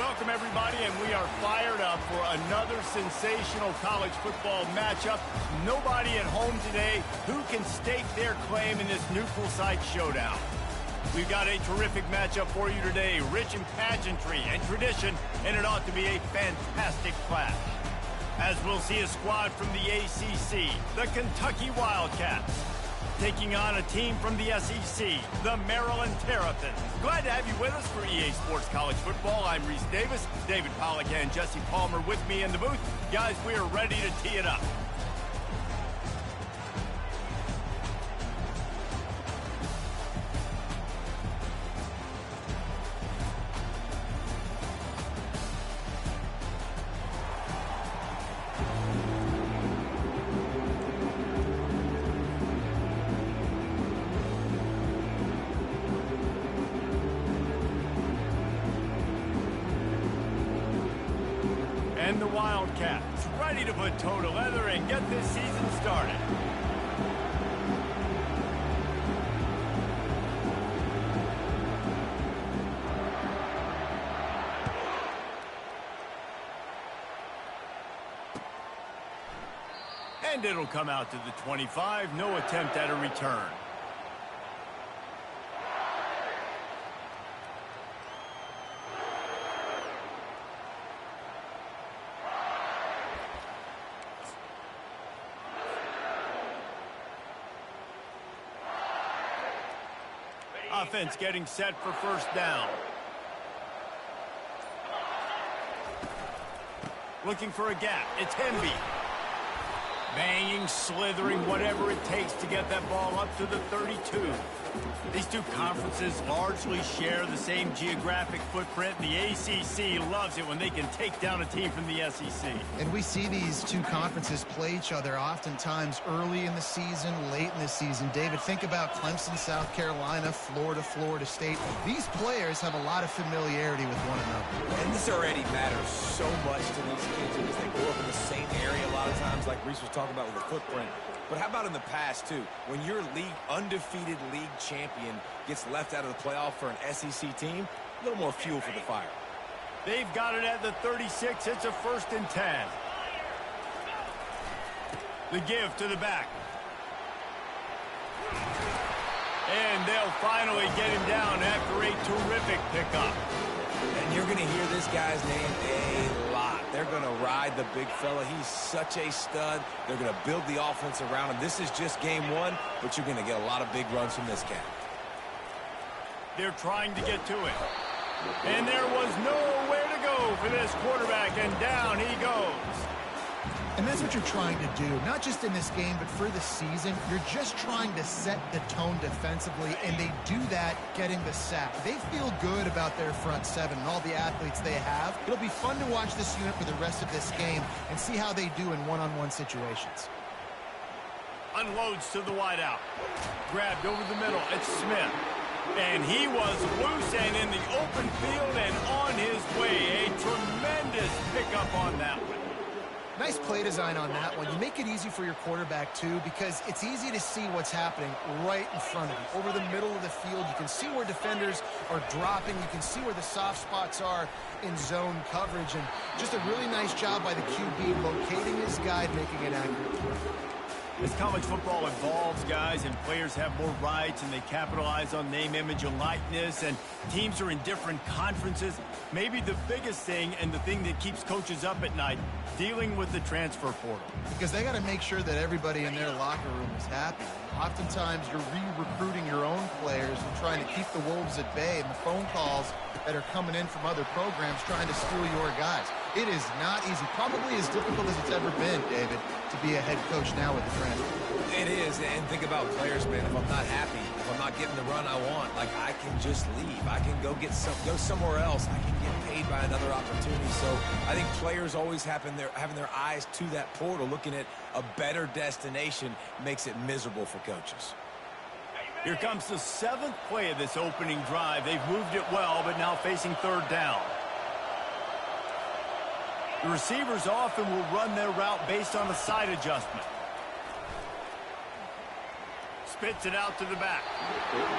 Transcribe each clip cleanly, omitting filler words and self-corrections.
Welcome, everybody, and we are fired up for another sensational college football matchup. Nobody at home today who can stake their claim in this neutral site showdown. We've got a terrific matchup for you today, rich in pageantry and tradition, and it ought to be a fantastic clash. As we'll see a squad from the ACC, the Kentucky Wildcats, taking on a team from the SEC, the Maryland Terrapins. Glad to have you with us for EA Sports College Football. I'm Reese Davis, David Pollack and Jesse Palmer with me in the booth. Guys, we are ready to tee it up. And the Wildcats ready to put toe to leather and get this season started. And it'll come out to the 25. No attempt at a return. Offense getting set for first down. Looking for a gap. It's Hemby. Banging, slithering, whatever it takes to get that ball up to the 32. These two conferences largely share the same geographic footprint. The ACC loves it when they can take down a team from the SEC. And we see these two conferences play each other oftentimes early in the season, late in the season. David, think about Clemson, South Carolina, Florida, Florida State. These players have a lot of familiarity with one another. And this already matters so much to these kids because they grow up in the same area a lot of times, like Reese was talking about with the footprint. But how about in the past, too? When your undefeated league champion gets left out of the playoff for an SEC team, a little more fuel for the fire. They've got it at the 36. It's a 1st and 10. The give to the back. And they'll finally get him down after a terrific pickup. And you're going to hear this guy's name a lot. They're going to ride the big fella. He's such a stud. They're going to build the offense around him. This is just game one, but you're going to get a lot of big runs from this cat. They're trying to get to it. And there was nowhere to go for this quarterback, and down he goes. And that's what you're trying to do, not just in this game, but for the season. You're just trying to set the tone defensively, and they do that getting the sack. They feel good about their front seven and all the athletes they have. It'll be fun to watch this unit for the rest of this game and see how they do in one-on-one situations. Unloads to the wideout. Grabbed over the middle. It's Smith. And he was loose and in the open field and on his way. A tremendous pickup on that one. Nice play design on that one. You make it easy for your quarterback, too, because it's easy to see what's happening right in front of you. Over the middle of the field, you can see where defenders are dropping. You can see where the soft spots are in zone coverage. And just a really nice job by the QB locating his guy, making it accurate. As college football evolves, guys, and players have more rights and they capitalize on name, image, and likeness, and teams are in different conferences, maybe the biggest thing and the thing that keeps coaches up at night, dealing with the transfer portal. Because they got to make sure that everybody in their locker room is happy. Oftentimes, you're re-recruiting your own players and trying to keep the wolves at bay, and the phone calls that are coming in from other programs trying to steal your guys. It is not easy. Probably as difficult as it's ever been, David, to be a head coach now with the transfer. It is, and think about players, man. If I'm not happy, if I'm not getting the run I want, like, I can just leave. I can go somewhere else. I can get paid by another opportunity. So I think players always having their eyes to that portal, looking at a better destination, makes it miserable for coaches. Here comes the 7th play of this opening drive. They've moved it well, but now facing 3rd down. The receivers often will run their route based on a side adjustment. spits it out to the back.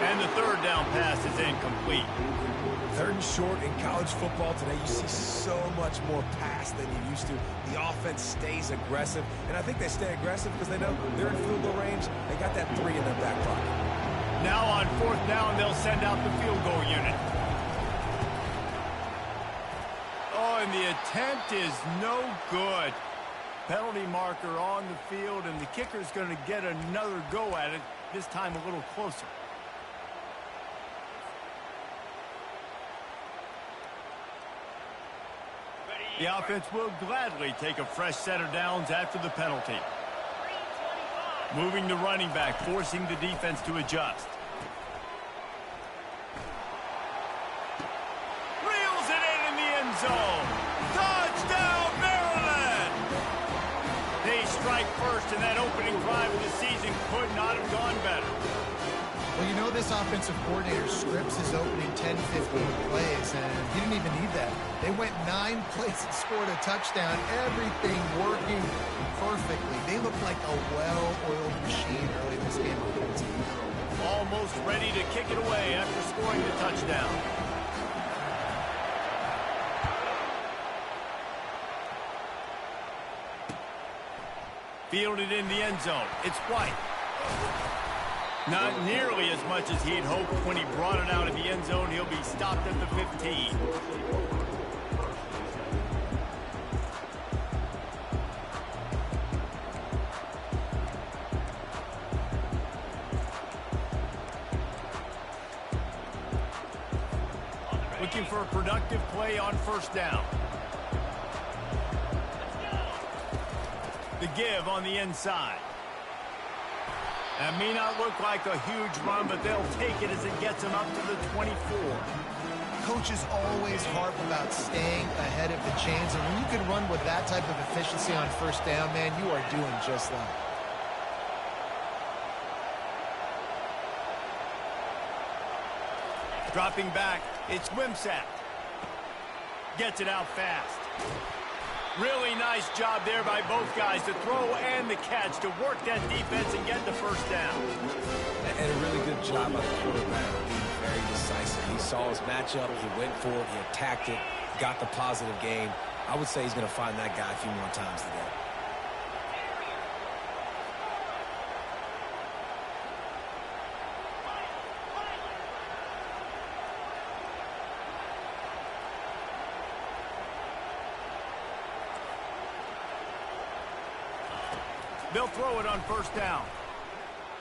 And the third down pass is incomplete. Third and short in college football today, you see so much more pass than you used to. The offense stays aggressive, and I think they stay aggressive because they know they're in field goal range. They got that 3 in their back pocket. Now on fourth down, they'll send out the field goal unit. Oh, and the attempt is no good. Penalty marker on the field, and the kicker's going to get another go at it, this time a little closer. The offense will gladly take a fresh set of downs after the penalty. Moving the running back, forcing the defense to adjust. Reels it in the end zone. Touchdown, Maryland! They strike first, and that opening drive of the season could not have gone better. Well, you know this offensive coordinator scripts his opening 10, 15 plays, and he didn't even need that. They went 9 plays and scored a touchdown, everything working perfectly. They look like a well-oiled machine early in this game offensively. Almost ready to kick it away after scoring the touchdown. Fielded in the end zone. It's White. Not nearly as much as he'd hoped when he brought it out of the end zone. He'll be stopped at the 15. Looking for a productive play on first down. The give on the inside. That may not look like a huge run, but they'll take it as it gets them up to the 24. Coaches always harp about staying ahead of the chains, and when you can run with that type of efficiency on first down, man, you are doing just that. Dropping back, it's Ncaa. Gets it out fast. Really nice job there by both guys, the throw and the catch, to work that defense and get the first down. And a really good job by the quarterback being very decisive. He saw his matchup, he went for it, he attacked it, got the positive gain. I would say he's going to find that guy a few more times today. They'll throw it on first down.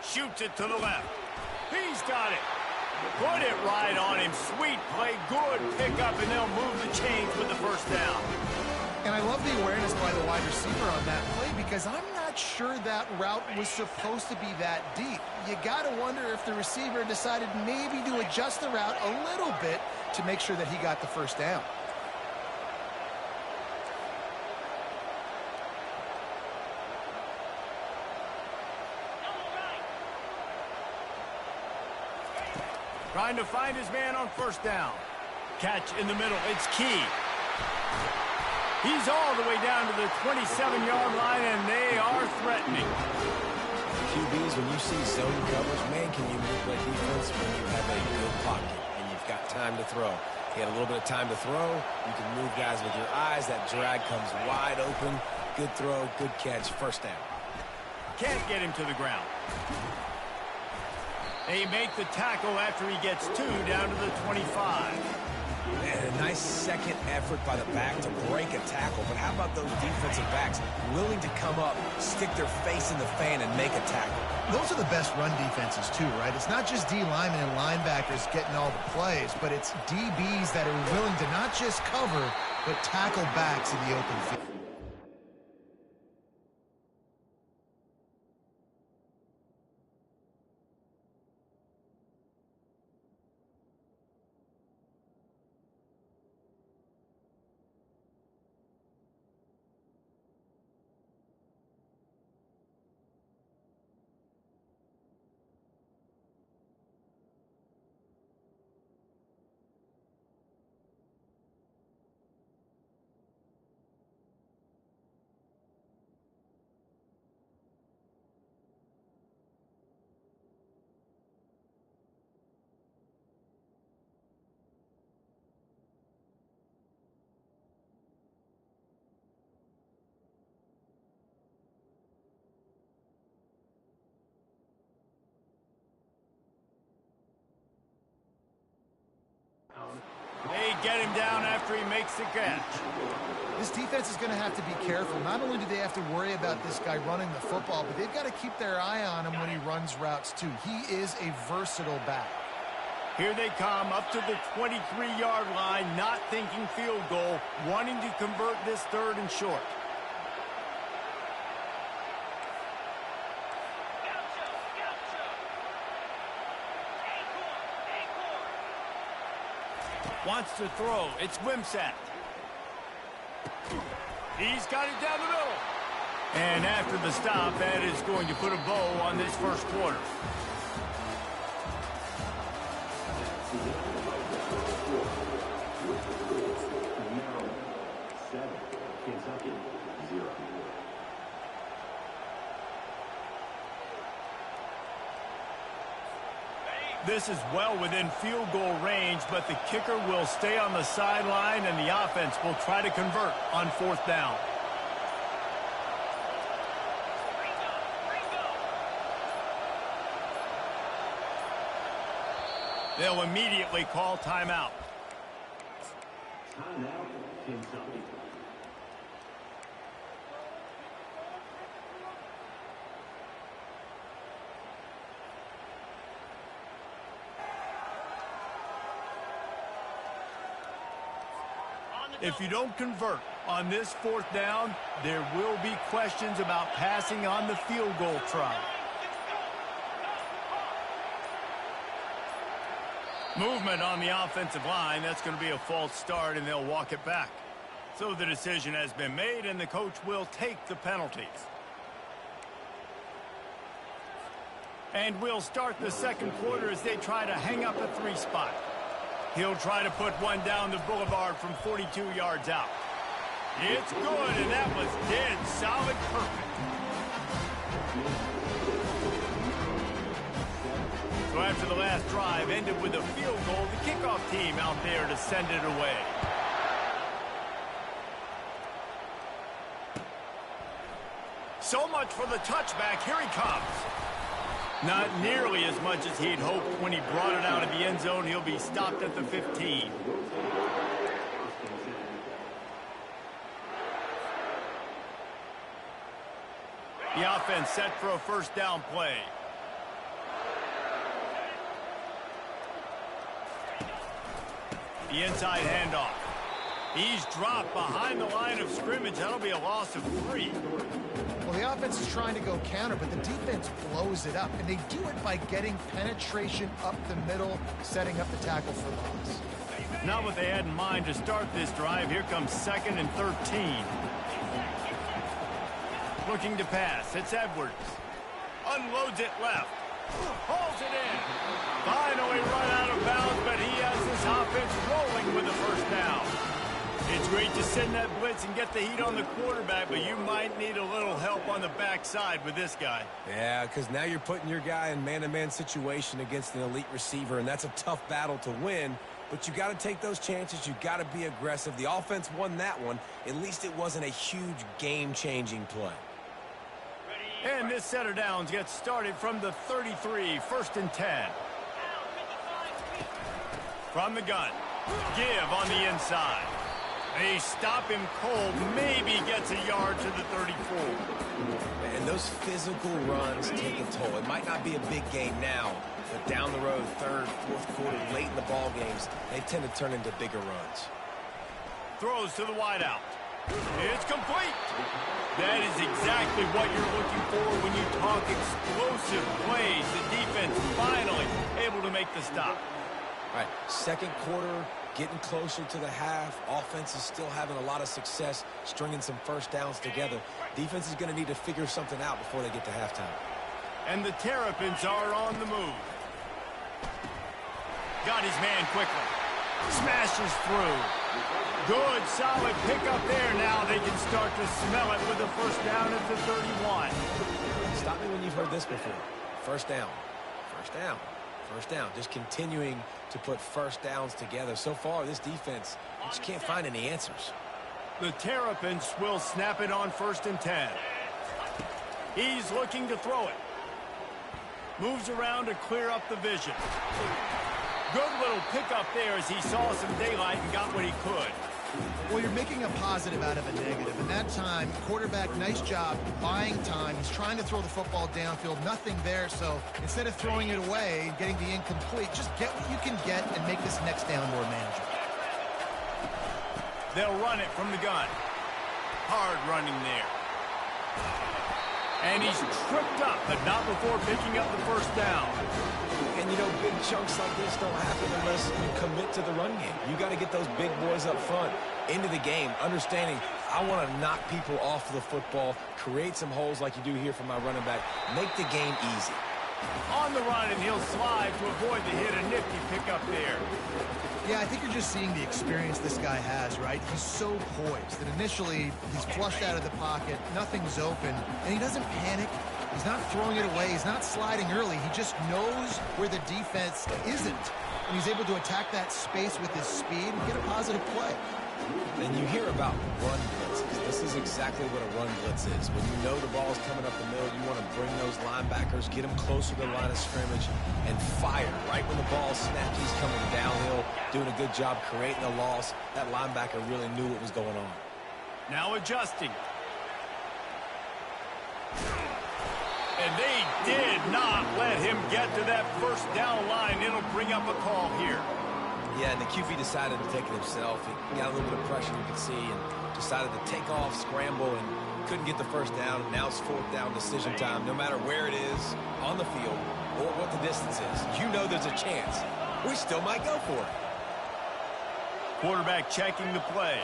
Shoots it to the left. He's got it. Put it right on him. Sweet play. Good pickup, and they'll move the chains with the first down. And I love the awareness by the wide receiver on that play, because I'm not sure that route was supposed to be that deep. You got to wonder if the receiver decided maybe to adjust the route a little bit to make sure that he got the first down. Trying to find his man on first down. Catch in the middle. It's Key. He's all the way down to the 27-yard line, and they are threatening. QBs, when you see zone coverage, man, can you move that defense when you have a good pocket and you've got time to throw. He had a little bit of time to throw. You can move guys with your eyes. That drag comes wide open. Good throw, good catch, first down. Can't get him to the ground. They make the tackle after he gets 2 down to the 25. And a nice second effort by the back to break a tackle. But how about those defensive backs willing to come up, stick their face in the fan, and make a tackle? Those are the best run defenses, too, right? It's not just D linemen and linebackers getting all the plays, but it's DBs that are willing to not just cover, but tackle backs in the open field. They get him down after he makes the catch. This defense is going to have to be careful. Not only do they have to worry about this guy running the football, but they've got to keep their eye on him when he runs routes too. He is a versatile back. Here they come up to the 23-yard line, not thinking field goal, wanting to convert this 3rd and short. Wants to throw. It's Ncaa. He's got it down the middle. And after the stop, that is going to put a bow on this first quarter. This is well within field goal range, but the kicker will stay on the sideline, and the offense will try to convert on 4th down. They'll immediately call timeout. Timeout, Kentucky. If you don't convert on this 4th down, there will be questions about passing on the field goal try. Movement on the offensive line. That's going to be a false start, and they'll walk it back. So the decision has been made, and the coach will take the penalties. And we'll start the 2nd quarter as they try to hang up a 3 spot. He'll try to put one down the boulevard from 42 yards out. It's good, and that was dead solid perfect. So after the last drive ended with a field goal, the kickoff team out there to send it away. So much for the touchback. Here he comes. Not nearly as much as he'd hoped when he brought it out of the end zone. He'll be stopped at the 15. The offense set for a 1st down play. The inside handoff. He's dropped behind the line of scrimmage. That'll be a loss of 3. Well, the offense is trying to go counter, but the defense blows it up, and they do it by getting penetration up the middle, setting up the tackle for loss. Not what they had in mind to start this drive. Here comes 2nd and 13. Looking to pass. It's Edwards. Unloads it left. Hauls it in. Finally run out of bounds, but he has this offense rolling with the 1st down. It's great to send that blitz and get the heat on the quarterback, but you might need a little help on the backside with this guy. Yeah, because now you're putting your guy in man-to-man situation against an elite receiver, and that's a tough battle to win. But you got to take those chances. You got to be aggressive. The offense won that one. At least it wasn't a huge game-changing play. And this set of downs gets started from the 33, 1st and 10. From the gun. Give on the inside. They stop him cold. Maybe gets a yard to the 34. And those physical runs take a toll. It might not be a big game now, but down the road, 3rd, 4th quarter, late in the ball games, they tend to turn into bigger runs. Throws to the wideout. It's complete. That is exactly what you're looking for when you talk explosive plays. The defense finally able to make the stop. All right, 2nd quarter, getting closer to the half. Offense is still having a lot of success stringing some 1st downs together. Defense is going to need to figure something out before they get to halftime. And the Terrapins are on the move. Got his man quickly. Smashes through. Good, solid pickup there. Now they can start to smell it with a 1st down at the 31. Stop me when you've heard this before. 1st down. 1st down. 1st down. Just continuing to put 1st downs together. So far, this defense, you just can't find any answers. The Terrapins will snap it on 1st and 10. He's looking to throw it. Moves around to clear up the vision. Good little pickup there as he saw some daylight and got what he could. Well, you're making a positive out of a negative. And that time, quarterback, nice job buying time. He's trying to throw the football downfield. Nothing there. So instead of throwing it away and getting the incomplete, just get what you can get and make this next down more manageable. They'll run it from the gun. Hard running there. And he's tripped up, but not before picking up the first down. And, you know, big chunks like this don't happen unless you commit to the run game. You got to get those big boys up front into the game, understanding I want to knock people off the football, create some holes like you do here for my running back, make the game easy. On the run, and he'll slide to avoid the hit. A nifty pickup there. Yeah, I think you're just seeing the experience this guy has, right? He's so poised that initially he's flushed out of the pocket, nothing's open, and he doesn't panic. He's not throwing it away. He's not sliding early. He just knows where the defense isn't, and he's able to attack that space with his speed and get a positive play. And you hear about run blitzes. This is exactly what a run blitz is. When you know the ball's coming up the middle, you want to bring those linebackers, get them closer to the line of scrimmage, and fire right when the ball snaps. He's coming downhill, doing a good job creating a loss. That linebacker really knew what was going on. Now adjusting. And they did not let him get to that first down line. It'll bring up a call here. Yeah, and the QB decided to take it himself. He got a little bit of pressure, you can see, and decided to take off, scramble, and couldn't get the first down. And now it's fourth down decision time. No matter where it is on the field or what the distance is, you know there's a chance. We still might go for it. Quarterback checking the play.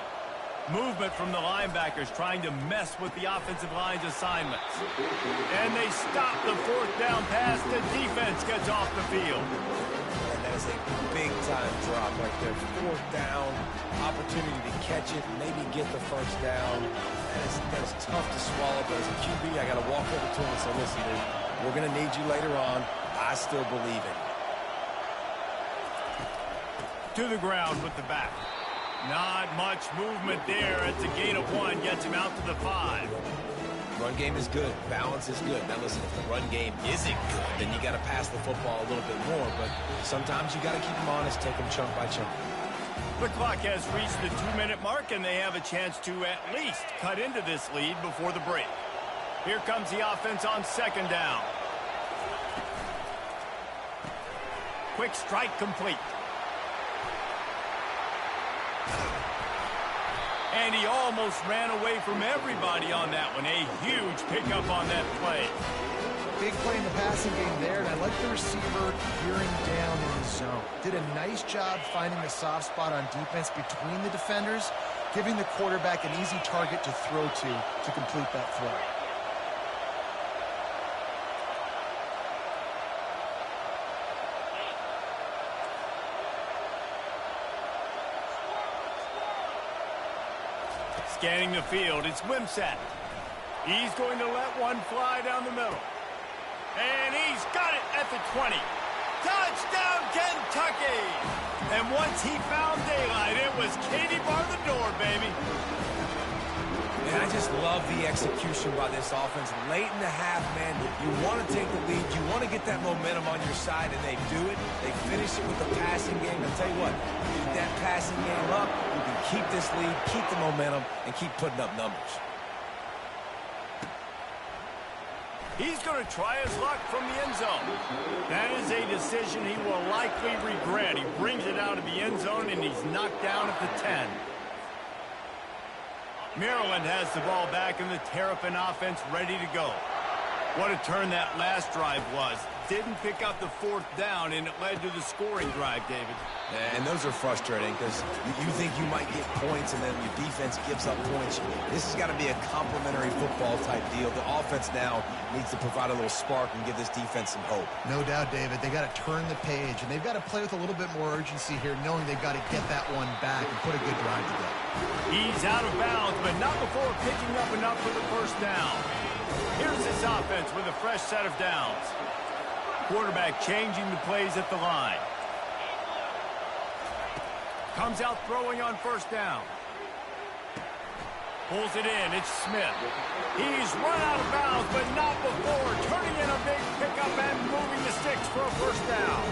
Movement from the linebackers trying to mess with the offensive line's assignments. And they stop the fourth down pass. The defense gets off the field. And that is a big-time drop right there. Fourth down, opportunity to catch it, maybe get the first down. That is tough to swallow, but as a QB, I got to walk over to him and say, listen, dude, we're going to need you later on. I still believe in you. To the ground with the back. Not much movement there. It's a gain of 1. Gets him out to the 5. Run game is good. Balance is good. Now, listen, if the run game isn't good, then you got to pass the football a little bit more. But sometimes you got to keep them honest, take them chunk by chunk. The clock has reached the 2-minute mark, and they have a chance to at least cut into this lead before the break. Here comes the offense on second down. Quick strike complete. And he almost ran away from everybody on that one. A huge pickup on that play. Big play in the passing game there, and I like the receiver gearing down in the zone. Did a nice job finding the soft spot on defense between the defenders, giving the quarterback an easy target to throw to complete that throw. Scanning the field, it's Ncaa. He's going to let one fly down the middle. And he's got it at the 20. Touchdown, Kentucky! And once he found daylight, it was Katie bar the door, baby. And I just love the execution by this offense. Late in the half, man, you want to take the lead. You want to get that momentum on your side, and they do it. They finish it with the passing game. I'll tell you what, keep that passing game up. You can keep this lead, keep the momentum, and keep putting up numbers. He's going to try his luck from the end zone. That is a decision he will likely regret. He brings it out of the end zone, and he's knocked down at the 10. Maryland has the ball back, and the Terrapin offense ready to go. What a turn that last drive was. Didn't pick up the fourth down, and it led to the scoring drive, David. And those are frustrating because you think you might get points, and then your defense gives up points. This has got to be a complementary football type deal. The offense now needs to provide a little spark and give this defense some hope. No doubt, David. They've got to turn the page, and they've got to play with a little bit more urgency here, knowing they've got to get that one back and put a good drive together. He's out of bounds, but not before picking up enough for the first down. Here's this offense with a fresh set of downs. Quarterback changing the plays at the line. Comes out throwing on first down. Pulls it in. It's Smith. He's run out of bounds, but not before turning in a big pickup and moving the sticks for a first down.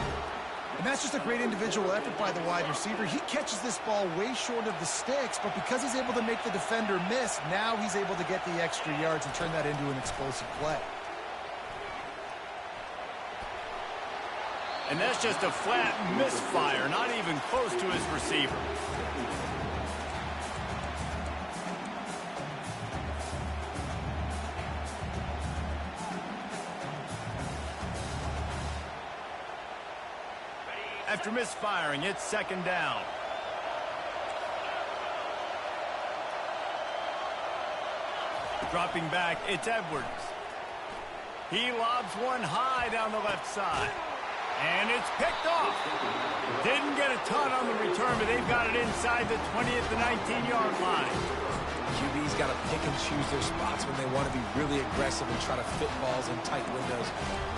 And that's just a great individual effort by the wide receiver. He catches this ball way short of the sticks, but because he's able to make the defender miss, now he's able to get the extra yards and turn that into an explosive play. And that's just a flat misfire, not even close to his receiver. After misfiring, it's second down. Dropping back, it's Edwards. He lobs one high down the left side. And it's picked off. Didn't get a ton on the return, but they've got it inside the 20 at the 19-yard line. QB's got to pick and choose their spots when they want to be really aggressive and try to fit balls in tight windows.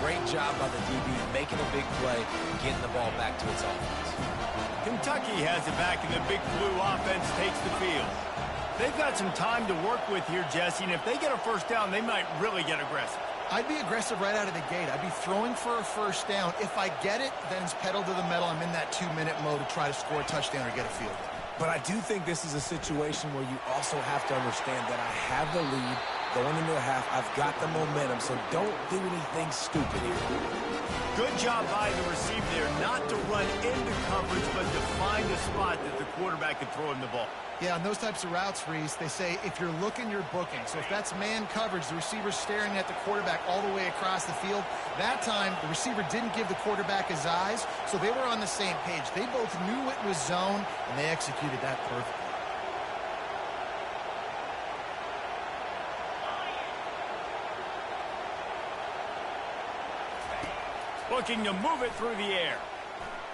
Great job by the DB making a big play and getting the ball back to its offense. Kentucky has it back, and the Big Blue offense takes the field. They've got some time to work with here, Jesse, and if they get a first down, they might really get aggressive. I'd be aggressive right out of the gate. I'd be throwing for a first down. If I get it, then it's pedal to the metal. I'm in that 2-minute mode to try to score a touchdown or get a field goal. But I do think this is a situation where you also have to understand that I have the lead going into a half. I've got the momentum, so don't do anything stupid here. Good job by the receiver there, not to run into coverage, but to find a spot that the quarterback can throw him the ball. Yeah, on those types of routes, Reese, they say if you're looking, you're booking. So if that's man coverage, the receiver's staring at the quarterback all the way across the field. That time, the receiver didn't give the quarterback his eyes, so they were on the same page. They both knew it was zone, and they executed that perfectly. Looking to move it through the air.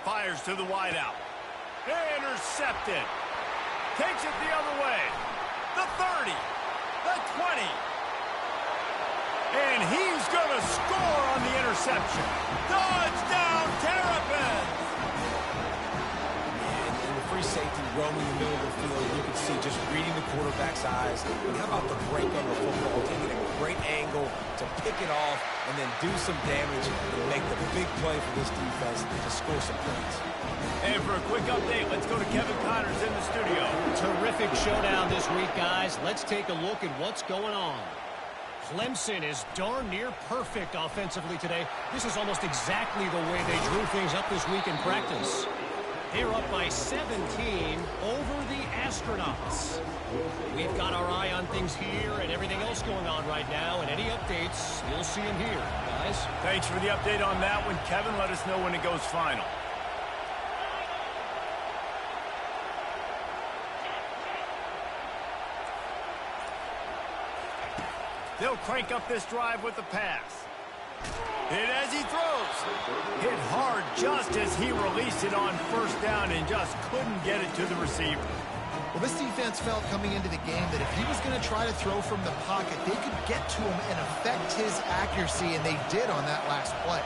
Fires to the wideout. Intercepted. Takes it the other way. The 30. The 20. And he's going to score on the interception. Touchdown, Terrapins! And the free safety roaming the middle of the field, you can see just reading the quarterback's eyes. And how about the break on the football, taking a great angle to pick it off and then do some damage and make the big play for this defense to score some points. And for a quick update, let's go to Kevin Connors in the studio. Terrific showdown this week, guys. Let's take a look at what's going on. Clemson is darn near perfect offensively today. This is almost exactly the way they drew things up this week in practice. They're up by 17 over the Astronauts. We've got our eye on things here and everything else going on right now, and any updates, you'll see them here, guys. Thanks for the update on that one, Kevin. Let us know when it goes final. They'll crank up this drive with the pass. Hit as he throws. Hit hard just as he released it on first down and just couldn't get it to the receiver. Well, this defense felt coming into the game that if he was going to try to throw from the pocket, they could get to him and affect his accuracy, and they did on that last play.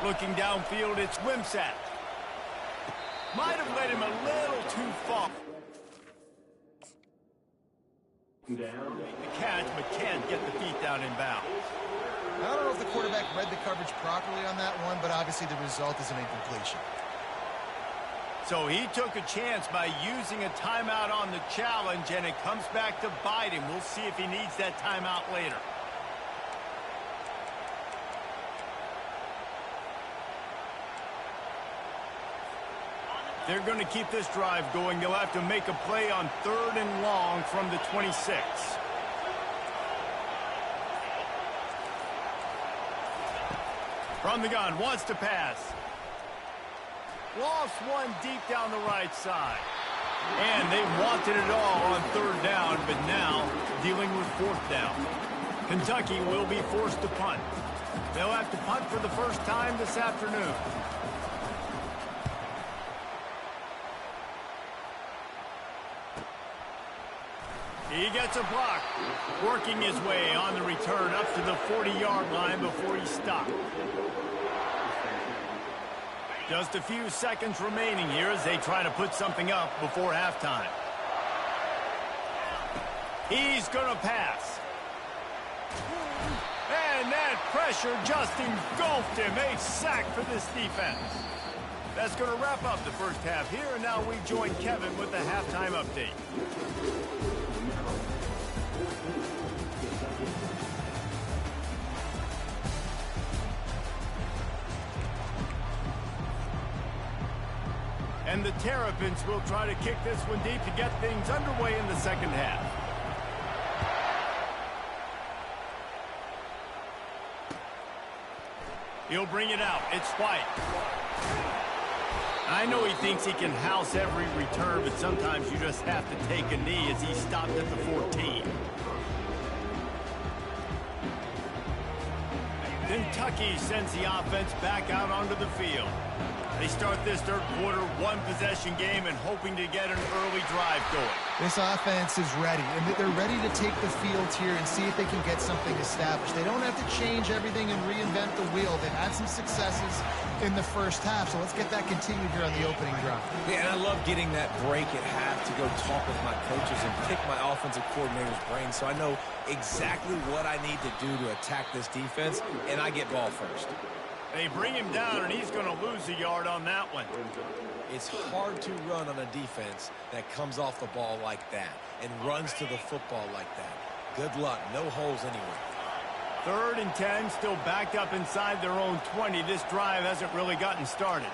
Looking downfield, it's Ncaa. Might have led him a little too far. The catch, but can't get the feet down in bounds. I don't know if the quarterback read the coverage properly on that one, but obviously the result is an incompletion. So he took a chance by using a timeout on the challenge, and it comes back to bite him. We'll see if he needs that timeout later. They're going to keep this drive going. They'll have to make a play on 3rd and long from the 26. From the gun, wants to pass. Lost one deep down the right side. And they wanted it all on 3rd down, but now dealing with 4th down. Kentucky will be forced to punt. They'll have to punt for the first time this afternoon. He gets a block, working his way on the return up to the 40-yard line before he stopped. Just a few seconds remaining here as they try to put something up before halftime. He's going to pass. And that pressure just engulfed him. A sack for this defense. That's going to wrap up the first half here, and now we join Kevin with the halftime update. And the Terrapins will try to kick this one deep to get things underway in the second half. He'll bring it out. It's White. I know he thinks he can house every return, but sometimes you just have to take a knee as he stopped at the 14. Kentucky sends the offense back out onto the field. They start this third quarter one-possession game and hoping to get an early drive going. This offense is ready, and they're ready to take the field here and see if they can get something established. They don't have to change everything and reinvent the wheel. They've had some successes in the first half, so let's get that continued here on the opening drive. Yeah, and I love getting that break at half to go talk with my coaches and pick my offensive coordinator's brain so I know exactly what I need to do to attack this defense, and I get ball first. They bring him down, and he's going to lose a yard on that one. It's hard to run on a defense that comes off the ball like that and runs to the football like that. Good luck. No holes anywhere. 3rd and 10, still backed up inside their own 20. This drive hasn't really gotten started.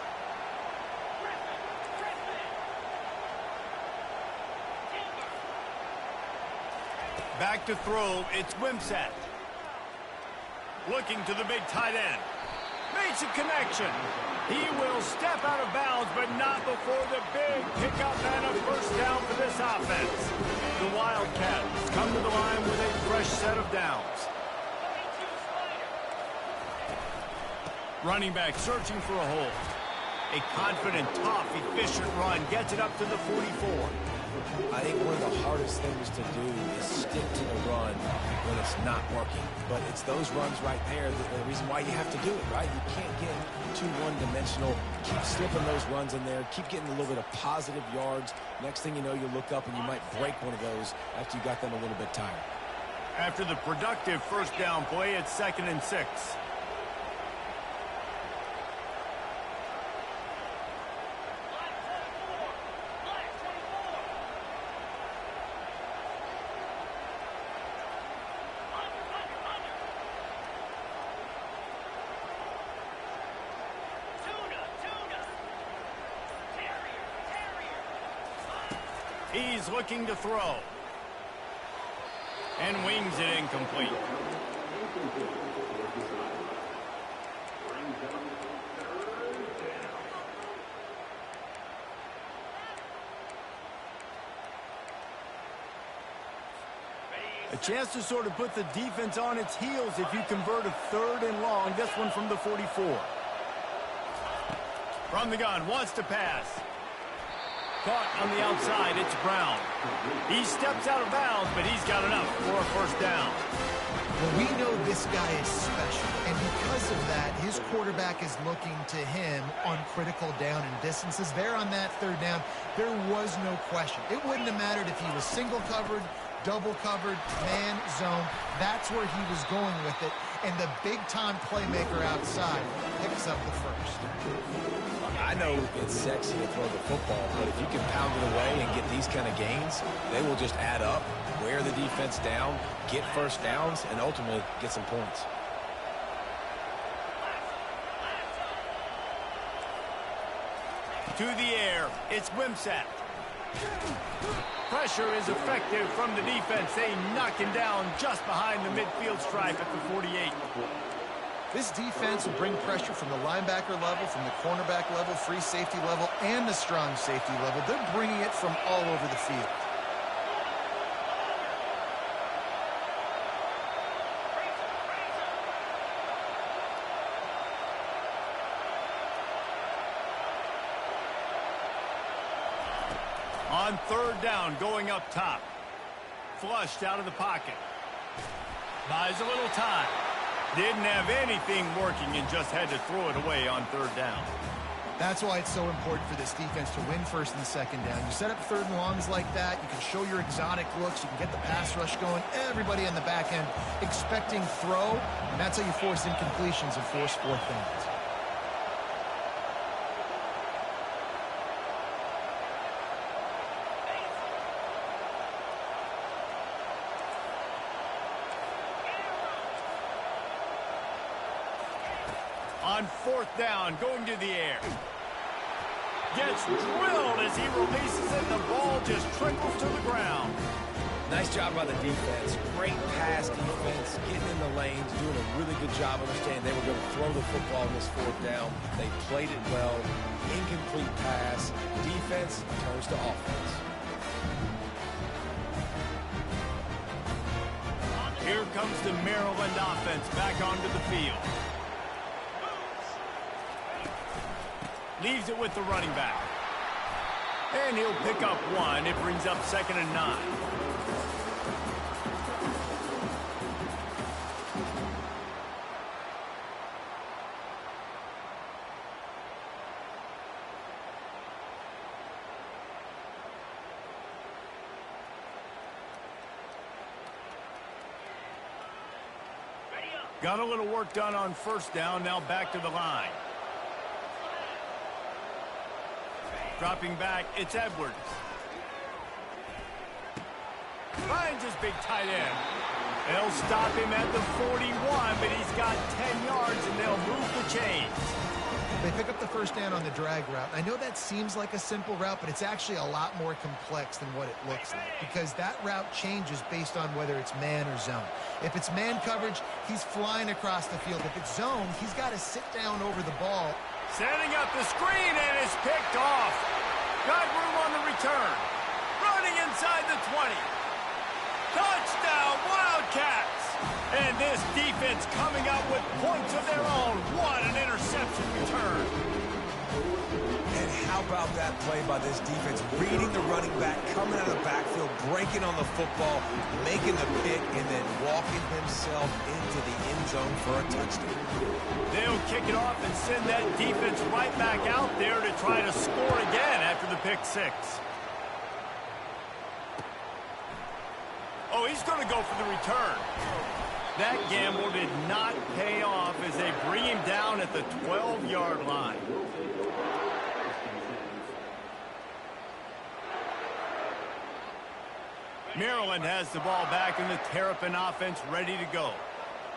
Back to throw. It's Ncaa. Looking to the big tight end. Makes a connection. He will step out of bounds, but not before the big pickup and a first down for this offense. The Wildcats come to the line with a fresh set of downs. Running back searching for a hole. A confident, tough, efficient run gets it up to the 44. I think one of the hardest things to do is stick to the run when it's not working. But it's those runs right there the reason why you have to do it, right? You can't get too one-dimensional. Keep slipping those runs in there. Keep getting a little bit of positive yards. Next thing you know, you look up and you might break one of those after you got them a little bit tired. After the productive first down play, it's 2nd and 6. He's looking to throw. And wings it incomplete. A chance to sort of put the defense on its heels if you convert a 3rd and long. This one from the 44. From the gun, wants to pass. Caught on the outside, it's Brown. He steps out of bounds, but he's got enough for a first down. Well, we know this guy is special, and because of that, his quarterback is looking to him on critical down and distances. There on that 3rd down, there was no question. It wouldn't have mattered if he was single covered, double covered, man, zone. That's where he was going with it, and the big-time playmaker outside picks up the first. I know it's sexy to throw the football, but if you can pound it away and get these kind of gains, they will just add up, wear the defense down, get first downs, and ultimately get some points. To the air, it's Ncaa. Pressure is effective from the defense. They knock him down just behind the midfield stripe at the 48. This defense will bring pressure from the linebacker level, from the cornerback level, free safety level, and the strong safety level. They're bringing it from all over the field. On 3rd down, going up top. Flushed out of the pocket. Buys a little time. Didn't have anything working and just had to throw it away on 3rd down. That's why it's so important for this defense to win first and second down. You set up third and longs like that. You can show your exotic looks. You can get the pass rush going. Everybody in the back end expecting throw. And that's how you force incompletions and force fourth downs. On fourth down, going to the air. Gets drilled as he releases it. The ball just trickles to the ground. Nice job by the defense. Great pass defense, getting in the lanes, doing a really good job understanding they were going to throw the football on this fourth down. They played it well. Incomplete pass. Defense turns to offense. Here comes the Maryland offense back onto the field. Leaves it with the running back. And he'll pick up one. It brings up 2nd and 9. Got a little work done on first down. Now back to the line. Dropping back, it's Edwards. Finds his big tight end. They'll stop him at the 41, but he's got 10 yards, and they'll move the chains. They pick up the first down on the drag route. I know that seems like a simple route, but it's actually a lot more complex than what it looks like because that route changes based on whether it's man or zone. If it's man coverage, he's flying across the field. If it's zone, he's got to sit down over the ball. Setting up the screen, and it's picked off. Got room on the return. Running inside the 20. Touchdown, Wildcats! And this defense coming out with points of their own. What an interception return. And how about that play by this defense? Reading the running back, coming out of the backfield, breaking on the football, making the pick, and then walking himself into the end zone for a touchdown. They'll kick it off and send that defense right back out there to try to score again after the pick six. Oh, he's going to go for the return. That gamble did not pay off as they bring him down at the 12-yard line. Maryland has the ball back and the Terrapin offense ready to go.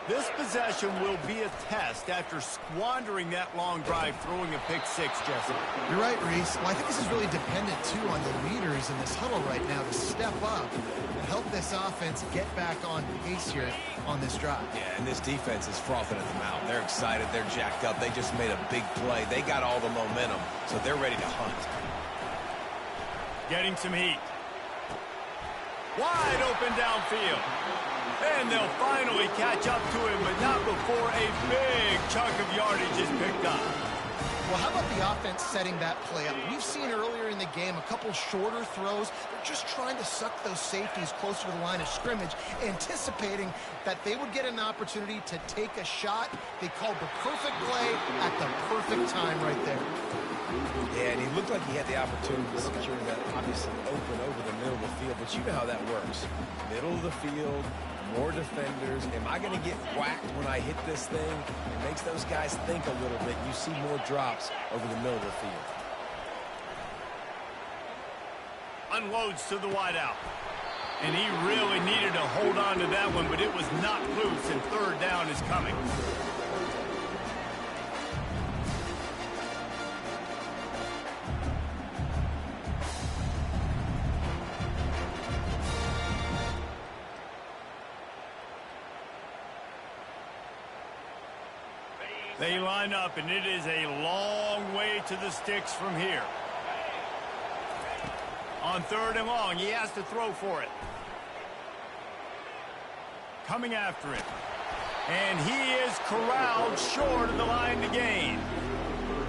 This possession will be a test after squandering that long drive throwing a pick six, Jesse. You're right, Reese. Well, I think this is really dependent, too, on the leaders in this huddle right now to step up and help this offense get back on pace here on this drive. Yeah, and this defense is frothing at the mouth. They're excited. They're jacked up. They just made a big play. They got all the momentum, so they're ready to hunt. Getting some heat. Wide open downfield. And they'll finally catch up to him, but not before a big chunk of yardage is picked up. Well, how about the offense setting that play up? We've seen earlier in the game a couple shorter throws. They're just trying to suck those safeties closer to the line of scrimmage, anticipating that they would get an opportunity to take a shot. They called the perfect play at the perfect time right there. Yeah, and he looked like he had the opportunity to secure that obviously open over the middle of the field, but you know how that works. Middle of the field, more defenders. Am I going to get whacked when I hit this thing? It makes those guys think a little bit. You see more drops over the middle of the field. Unloads to the wideout. And he really needed to hold on to that one, but it was knocked loose, and third down is coming. They line up, and it is a long way to the sticks from here. On third and long, he has to throw for it. Coming after it. And he is corralled short of the line to gain.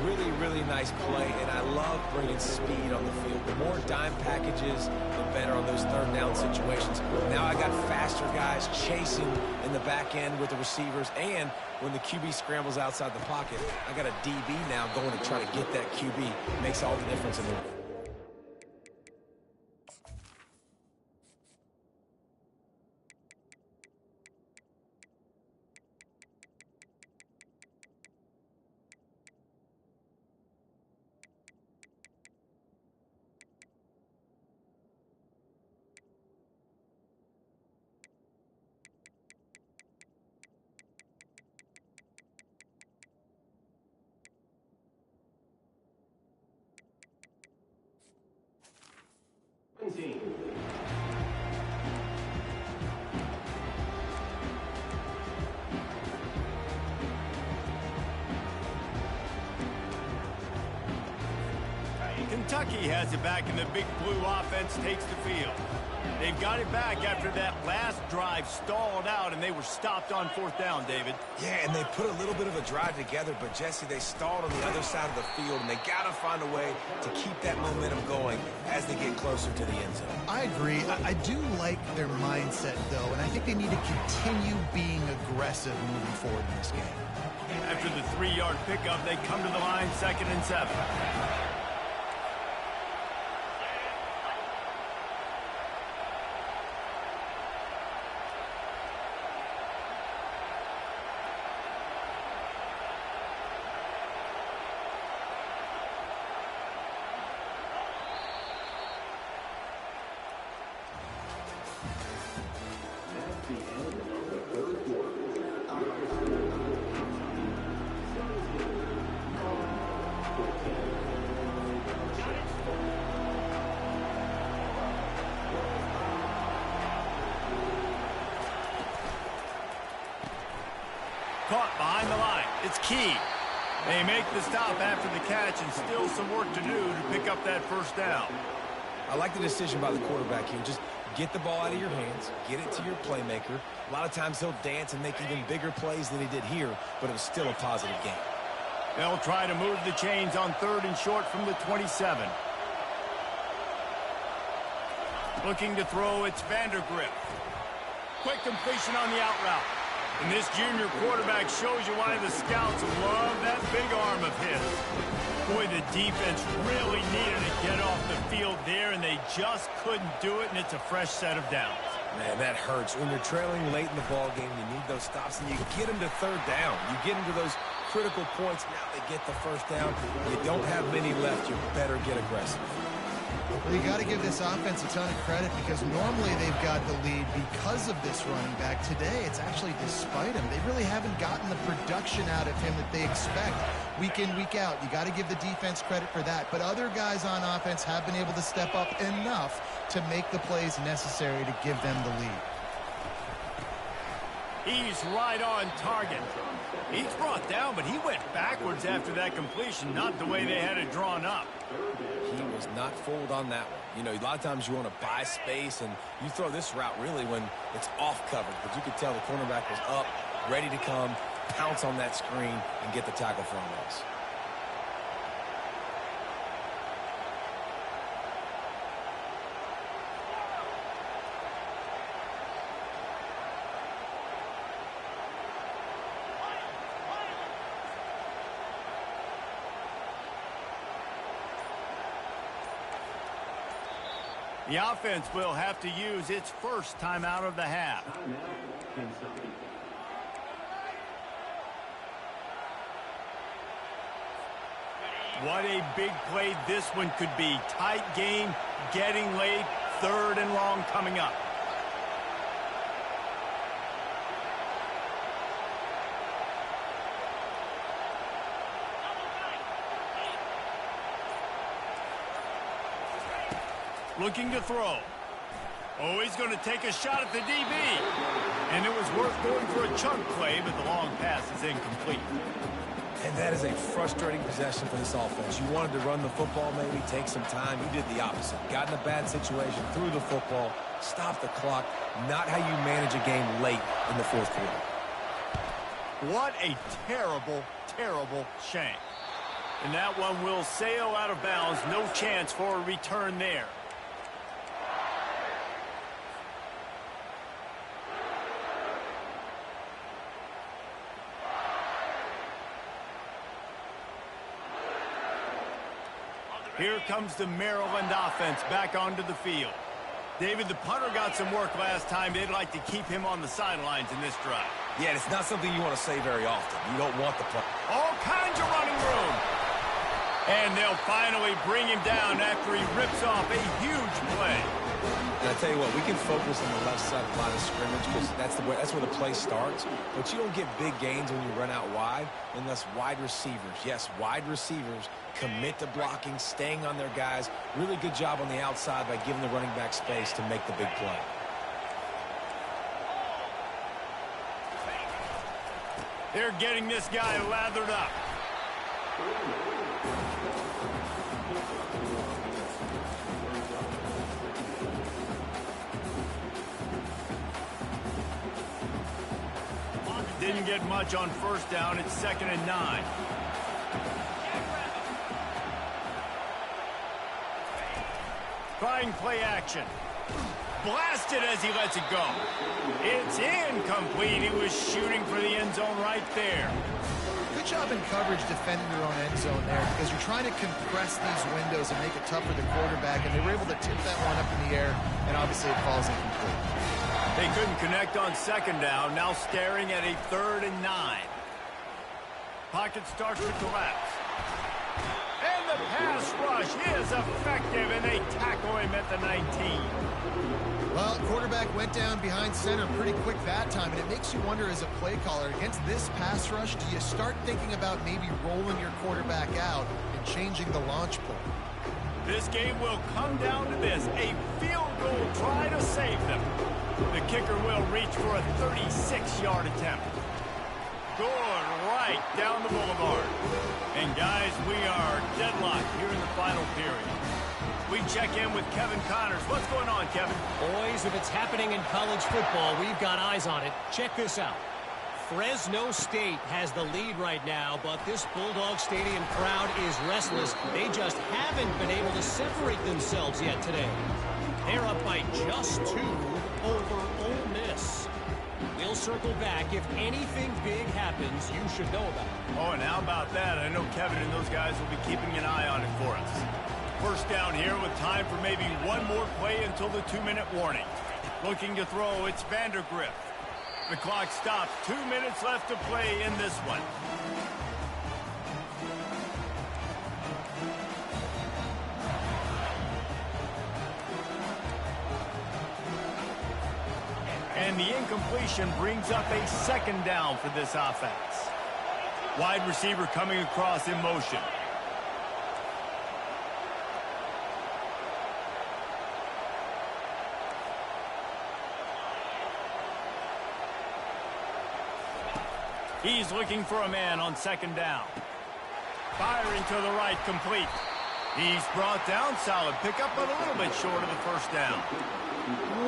really, really nice play, and I love bringing speed on the field. The more dime packages, the better on those third down situations. Now I got faster guys chasing in the back end with the receivers, and when the QB scrambles outside the pocket, I got a DB now going to try to get that QB. Makes all the difference in the world. Kentucky has it back, and the Big Blue offense takes the field. They've got it back after that last drive stalled out, and they were stopped on fourth down, David. Yeah, and they put a little bit of a drive together, but, Jesse, they stalled on the other side of the field, and they got to find a way to keep that momentum going as they get closer to the end zone. I agree. I do like their mindset, though, and I think they need to continue being aggressive moving forward in this game. After the 3-yard pickup, they come to the line 2nd and 7. Caught behind the line. It's key. They make the stop after the catch, and still some work to do to pick up that first down. I like the decision by the quarterback here. Just get the ball out of your hands, get it to your playmaker. A lot of times he'll dance and make even bigger plays than he did here, but it was still a positive game. They'll try to move the chains on 3rd and short from the 27. Looking to throw, it's Vandergrift. Quick completion on the out route. And this junior quarterback shows you why the scouts love that big arm of his. Boy, the defense really needed to get off the field there, and they just couldn't do it, and it's a fresh set of downs. Man, that hurts. When you're trailing late in the ball game, you need those stops, and you get them to 3rd down. You get them to those critical points. Now they get the first down. You don't have many left. You better get aggressive. Well, you got to give this offense a ton of credit because normally they've got the lead because of this running back. Today, it's actually despite him. They really haven't gotten the production out of him that they expect week in, week out. You got to give the defense credit for that. But other guys on offense have been able to step up enough to make the plays necessary to give them the lead. He's right on target. He's brought down, but he went backwards after that completion, not the way they had it drawn up. He was not fooled on that one. You know, a lot of times you want to buy space, and you throw this route really when it's off coverage. But you could tell the cornerback was up, ready to come, pounce on that screen, and get the tackle for a loss. The offense will have to use its first timeout of the half. What a big play this one could be. Tight game, getting late, 3rd and long coming up. Looking to throw. Oh, he's going to take a shot at the DB. And it was worth going for a chunk play, but the long pass is incomplete. And that is a frustrating possession for this offense. You wanted to run the football, maybe take some time. You did the opposite. Got in a bad situation, threw the football, stopped the clock. Not how you manage a game late in the 4th quarter. What a terrible, terrible shame. And that one will sail out of bounds. No chance for a return there. Here comes the Maryland offense back onto the field. David, the punter got some work last time. They'd like to keep him on the sidelines in this drive. Yeah, it's not something you want to say very often. You don't want the punt. All kinds of running room. And they'll finally bring him down after he rips off a huge play. And I tell you what, we can focus on the left side of the line of scrimmage because that's where the play starts. But you don't get big gains when you run out wide unless wide receivers, yes, wide receivers, commit to blocking, staying on their guys. Really good job on the outside by giving the running back space to make the big play. They're getting this guy lathered up. Didn't get much on first down. It's 2nd and 9. Trying play action. Blasted as he lets it go. It's incomplete. He was shooting for the end zone right there. Good job in coverage defending your own end zone there because you're trying to compress these windows and make it tough for the quarterback, and they were able to tip that one up in the air, and obviously it falls incomplete. They couldn't connect on 2nd down. Now staring at a 3rd and 9. Pocket starts to collapse. And the pass rush is effective, and they tackle him at the 19. Well, quarterback went down behind center pretty quick that time, and it makes you wonder as a play caller, against this pass rush, do you start thinking about maybe rolling your quarterback out and changing the launch point? This game will come down to this, a field goal try to save them. The kicker will reach for a 36-yard attempt. Good right down the boulevard. And guys, we are deadlocked here in the final period. We check in with Kevin Connors. What's going on, Kevin? Boys, if it's happening in college football, we've got eyes on it. Check this out. Fresno State has the lead right now, but this Bulldog Stadium crowd is restless. They just haven't been able to separate themselves yet today. They're up by just 2 over Ole Miss. We'll circle back. If anything big happens, you should know about it. Oh, and how about that? I know Kevin and those guys will be keeping an eye on it for us. First down here with time for maybe one more play until the 2-minute warning. Looking to throw, it's Vandergrift. The clock stops. 2 minutes left to play in this one. And the incompletion brings up a 2nd down for this offense. Wide receiver coming across in motion. He's looking for a man on 2nd down. Firing to the right, complete. He's brought down, solid pickup, but a little bit short of the 1st down.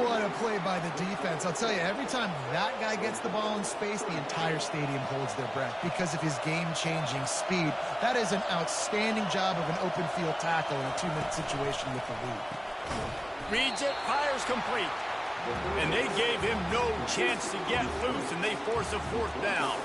What a play by the defense. I'll tell you, every time that guy gets the ball in space, the entire stadium holds their breath because of his game-changing speed. That is an outstanding job of an open field tackle in a 2-minute situation with the lead. Reads it, fires complete. And they gave him no chance to get loose, and they force a 4th down.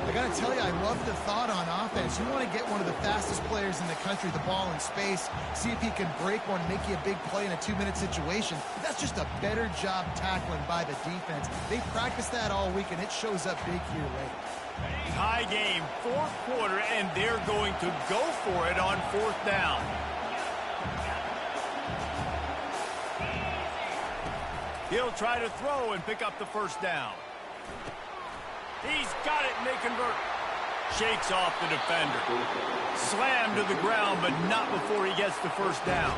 I got to tell you, I love the thought on offense. You want to get one of the fastest players in the country the ball in space, see if he can break one, make you a big play in a 2-minute situation. That's just a better job tackling by the defense. They practiced that all week, and it shows up big here late. Tie game, 4th quarter, and they're going to go for it on 4th down. He'll try to throw and pick up the 1st down. He's got it, and they convert. Shakes off the defender. Slammed to the ground, but not before he gets the 1st down.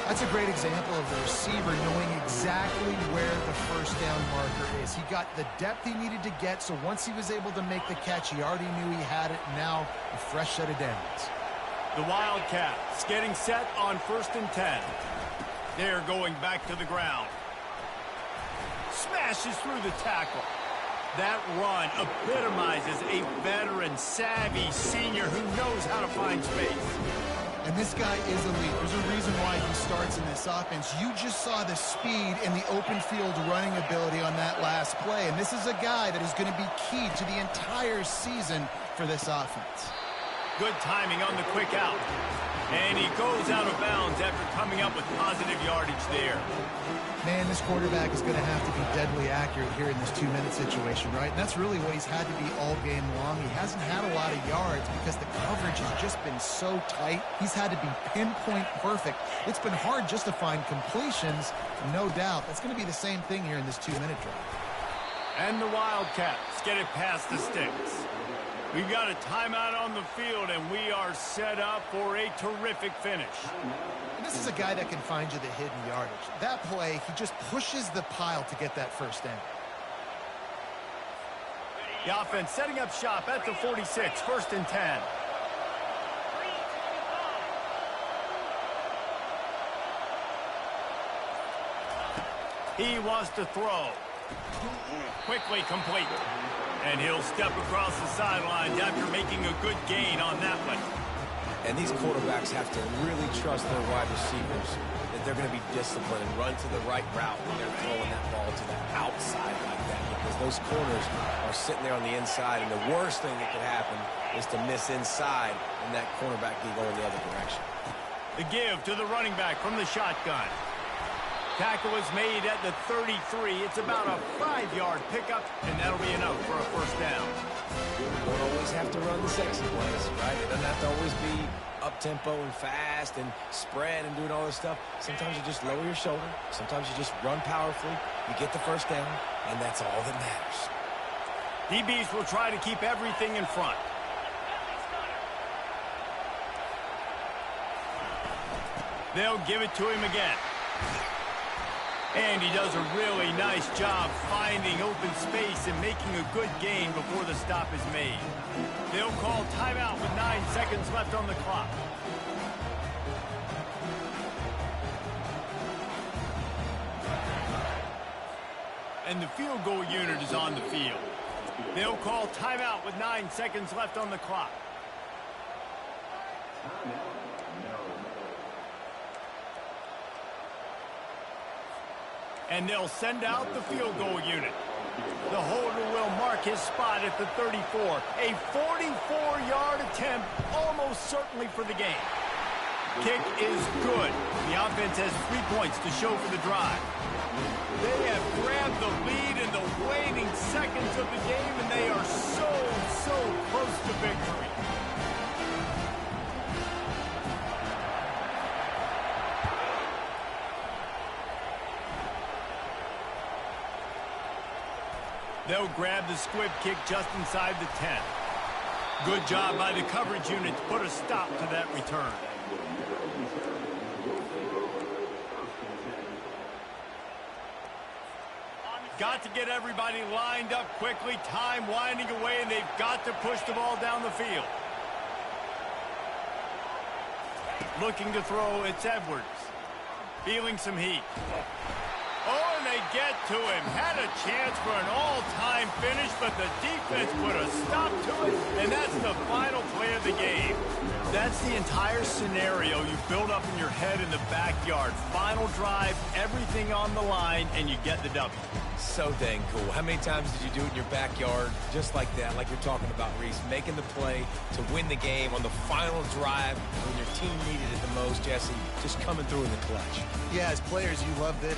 That's a great example of the receiver knowing exactly where the 1st down marker is. He got the depth he needed to get, so once he was able to make the catch, he already knew he had it. Now, a fresh set of downs. The Wildcats getting set on 1st and 10. They're going back to the ground. Smashes through the tackle. That run epitomizes a veteran, savvy senior who knows how to find space. And this guy is elite. There's a reason why he starts in this offense. You just saw the speed and the open field running ability on that last play. And this is a guy that is going to be key to the entire season for this offense. Good timing on the quick out. And he goes out of bounds after coming up with positive yardage there. Man, this quarterback is going to have to be deadly accurate here in this 2-minute situation, right? And that's really what he's had to be all game long. He hasn't had a lot of yards because the coverage has just been so tight. He's had to be pinpoint perfect. It's been hard just to find completions, no doubt. That's going to be the same thing here in this 2-minute drive. And the Wildcats get it past the sticks. We've got a timeout on the field, and we are set up for a terrific finish. And this is a guy that can find you the hidden yardage. That play, he just pushes the pile to get that first down. The offense setting up shop at the 46, 1st and 10. He wants to throw. Quickly complete. And he'll step across the sidelines after making a good gain on that one. And these quarterbacks have to really trust their wide receivers that they're going to be disciplined and run to the right route when they're throwing that ball to the outside like that, because those corners are sitting there on the inside, and the worst thing that could happen is to miss inside and that cornerback can go in the other direction. The give to the running back from the shotgun. Tackle is made at the 33. It's about a 5-yard pickup, and that'll be enough for a first down. You don't always have to run the sexy plays, right? It doesn't have to always be up-tempo and fast and spread and doing all this stuff. Sometimes you just lower your shoulder. Sometimes you just run powerfully. You get the first down, and that's all that matters. DBs will try to keep everything in front. They'll give it to him again. And he does a really nice job finding open space and making a good gain before the stop is made. They'll call timeout with 9 seconds left on the clock. And the field goal unit is on the field. They'll call timeout with 9 seconds left on the clock. And they'll send out the field goal unit. The holder will mark his spot at the 34. A 44-yard attempt, almost certainly for the game. Kick is good. The offense has 3 points to show for the drive. They have grabbed the lead in the waning seconds of the game, and they are so close to victory. They'll grab the squib kick just inside the 10. Good job by the coverage unit to put a stop to that return. Got to get everybody lined up quickly. Time winding away, and they've got to push the ball down the field. Looking to throw, it's Edwards. Feeling some heat. Oh, and they get to him. Had a chance for an all-time finish, but the defense put a stop to it, and that's the final play of the game. That's the entire scenario you build up in your head in the backyard. Final drive, everything on the line, and you get the W. So dang cool. How many times did you do it in your backyard just like that, like you're talking about, Reese, making the play to win the game on the final drive when your team needed it the most, Jesse, just coming through in the clutch? Yeah, as players, you love this.